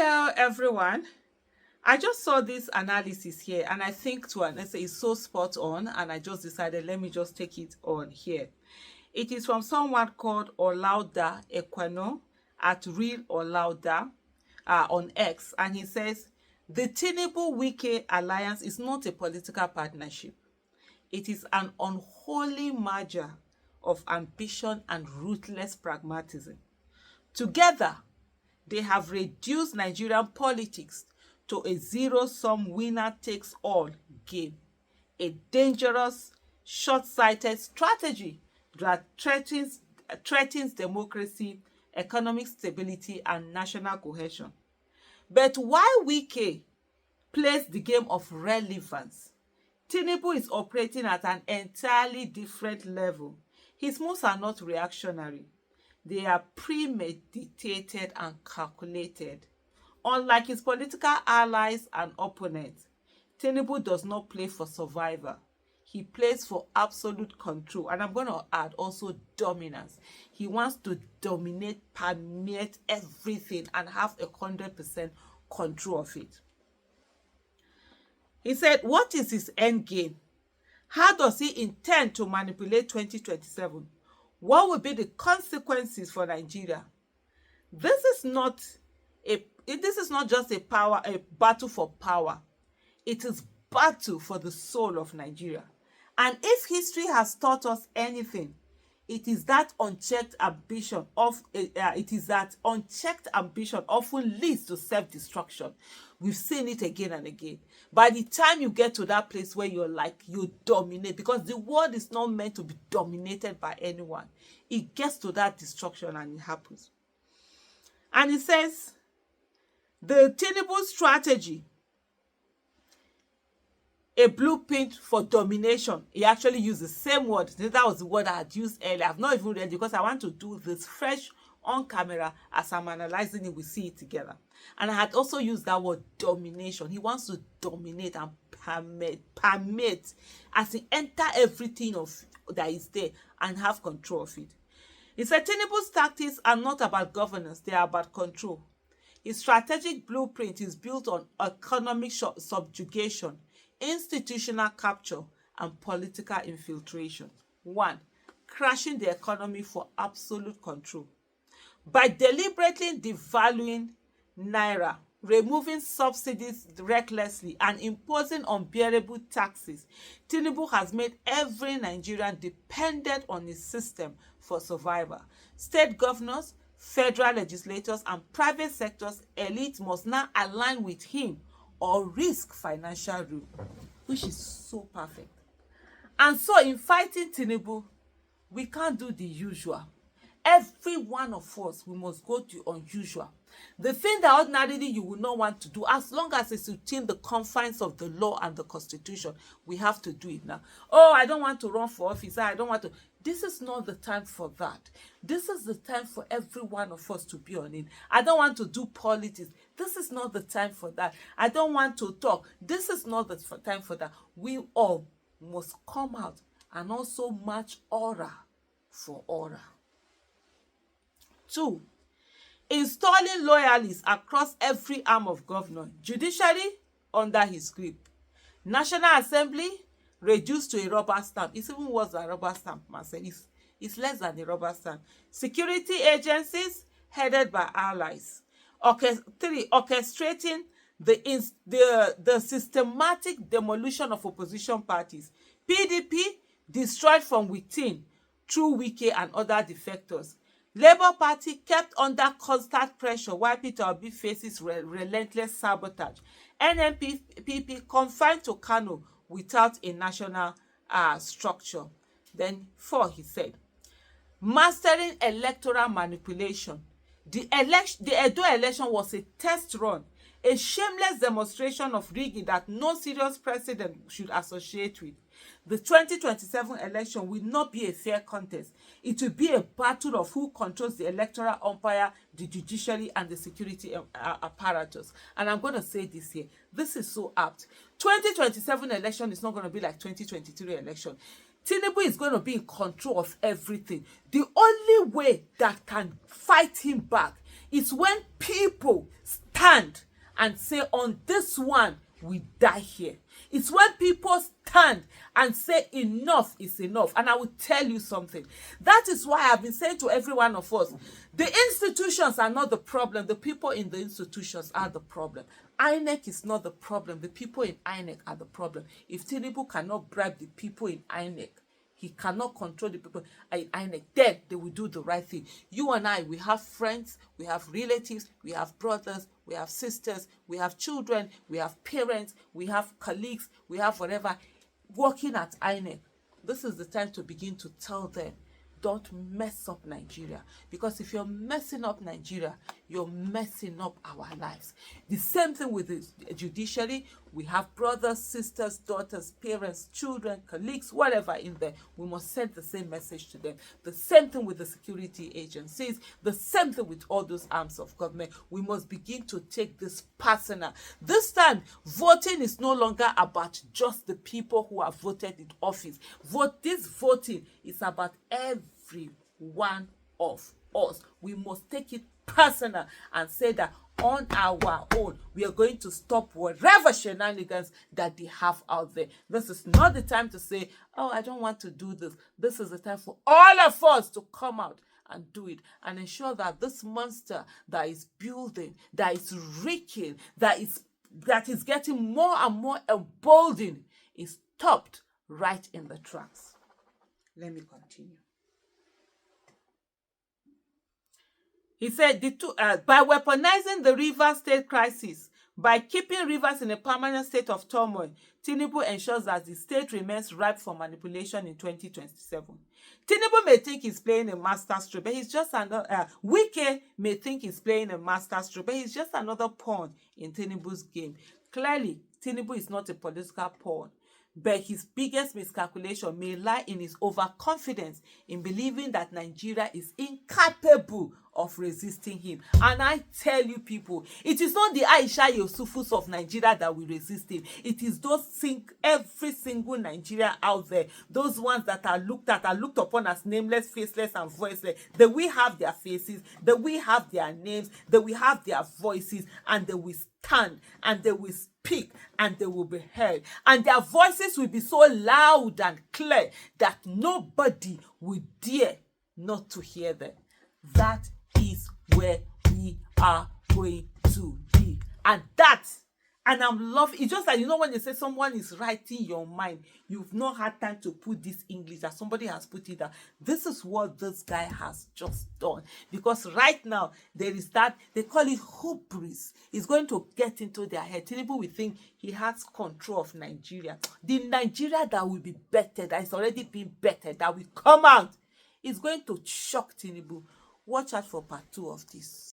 Hello, everyone. I just saw this analysis here, and I think it's so spot on, and I just decided let me just take it on here. It is from someone called Olaudah Equiano at Real Olaudah on X, and he says the Tinubu-Wike alliance is not a political partnership. It is an unholy merger of ambition and ruthless pragmatism. Together, they have reduced Nigerian politics to a zero-sum winner-takes-all game, a dangerous, short-sighted strategy that threatens democracy, economic stability, and national cohesion. But while Wike plays the game of relevance, Tinubu is operating at an entirely different level. His moves are not reactionary. They are premeditated and calculated. Unlike his political allies and opponents, Tinubu does not play for survival. He plays for absolute control. And I'm going to add also dominance. He wants to dominate, permeate everything and have 100% control of it. He said, what is his end game? How does he intend to manipulate 2027? What will be the consequences for Nigeria? This is not just a battle for power. It is battle for the soul of Nigeria. And if history has taught us anything, it is that unchecked ambition often leads to self-destruction. We've seen it again and again. By the time you get to that place where you dominate, because the world is not meant to be dominated by anyone. It gets to that destruction and it happens. And it says, the Tinubu strategy, a blueprint for domination. He actually used the same word. That was the word I had used earlier. I've not even read it because I want to do this fresh on camera. As I'm analyzing it, we see it together. And I had also used that word domination. He wants to dominate and permit as he enter everything that is there and have control of it. He said Tinubu's tactics are not about governance, they are about control. His strategic blueprint is built on economic subjugation, institutional capture, and political infiltration. 1. Crashing the economy for absolute control. By deliberately devaluing Naira, removing subsidies recklessly, and imposing unbearable taxes, Tinubu has made every Nigerian dependent on his system for survival. State governors, federal legislators, and private sectors elites must now align with him or risk financial ruin, which is so perfect. And so in fighting Tinubu, we can't do the usual. Every one of us, we must go to unusual. The thing that ordinarily you will not want to do, as long as it's within the confines of the law and the constitution, we have to do it now. Oh, I don't want to run for office. I don't want to. This is not the time for that. This is the time for every one of us to be on it. I don't want to do politics. This is not the time for that. I don't want to talk. This is not the time for that. We all must come out and also match aura for aura. 2. Installing loyalists across every arm of government, judiciary under his grip, National Assembly reduced to a rubber stamp. It's even worse than a rubber stamp, Marcel. It's less than a rubber stamp. Security agencies headed by allies. 3. Orchestrating the systematic demolition of opposition parties. PDP destroyed from within through Wike and other defectors. Labour Party kept under constant pressure while Peter Obi faces relentless sabotage. NNPP confined to Kano without a national structure. Then 4, he said, mastering electoral manipulation. The Edo election was a test run, a shameless demonstration of rigging that no serious president should associate with. The 2027 election will not be a fair contest. It will be a battle of who controls the electoral umpire, the judiciary, and the security apparatus. And I'm going to say this here. This is so apt. 2027 election is not going to be like 2023 election. Tinubu is going to be in control of everything. The only way that can fight him back is when people stand stand and say, on this one, we die here. It's when people stand and say enough is enough. And I will tell you something. That is why I've been saying to every one of us, the institutions are not the problem. The people in the institutions are the problem. INEC is not the problem. The people in INEC are the problem. If Tinubu cannot bribe the people in INEC, he cannot control the people in INEC, then they will do the right thing. You and I, we have friends, we have relatives, we have brothers, we have sisters, we have children, we have parents, we have colleagues, we have whatever, working at INEC. This is the time to begin to tell them, don't mess up Nigeria. Because if you're messing up Nigeria, you're messing up our lives. The same thing with the judiciary. We have brothers, sisters, daughters, parents, children, colleagues, whatever in there. We must send the same message to them. The same thing with the security agencies. The same thing with all those arms of government. We must begin to take this personal. This time, voting is no longer about just the people who have voted in office. This voting is about every one of us. We must take it personal and say that on our own, we are going to stop whatever shenanigans that they have out there. This is not the time to say, oh, I don't want to do this. This is the time for all of us to come out and do it and ensure that this monster that is building, that is wreaking, that is getting more and more emboldened is stopped right in the tracks. Let me continue. He said, by weaponizing the Rivers State crisis, by keeping Rivers in a permanent state of turmoil, Tinubu ensures that the state remains ripe for manipulation in 2027. Tinubu may think he's playing a masterstroke, but he's just another. Wike may think he's playing a masterstroke, but he's just another pawn in Tinubu's game. Clearly, Tinubu is not a political pawn. But his biggest miscalculation may lie in his overconfidence in believing that Nigeria is incapable of resisting him. And I tell you people, it is not the Aisha Yusufus of Nigeria that will resist him. It is every single Nigerian out there, those ones that are looked upon as nameless, faceless, and voiceless. That we have their faces, that we have their names, that we have their voices, and they will stand and they will speak and they will be heard. And their voices will be so loud and clear that nobody will dare not to hear them. That is where we are going to be. And I'm loving it's just like, when they say someone is writing your mind, you've not had time to put this English that somebody has put it down. This is what this guy has just done. Because right now, there is they call it hubris. It's going to get into their head. Tinubu will think he has control of Nigeria. The Nigeria that will be better, that is already been better, that will come out, is going to shock Tinubu. Watch out for part 2 of this.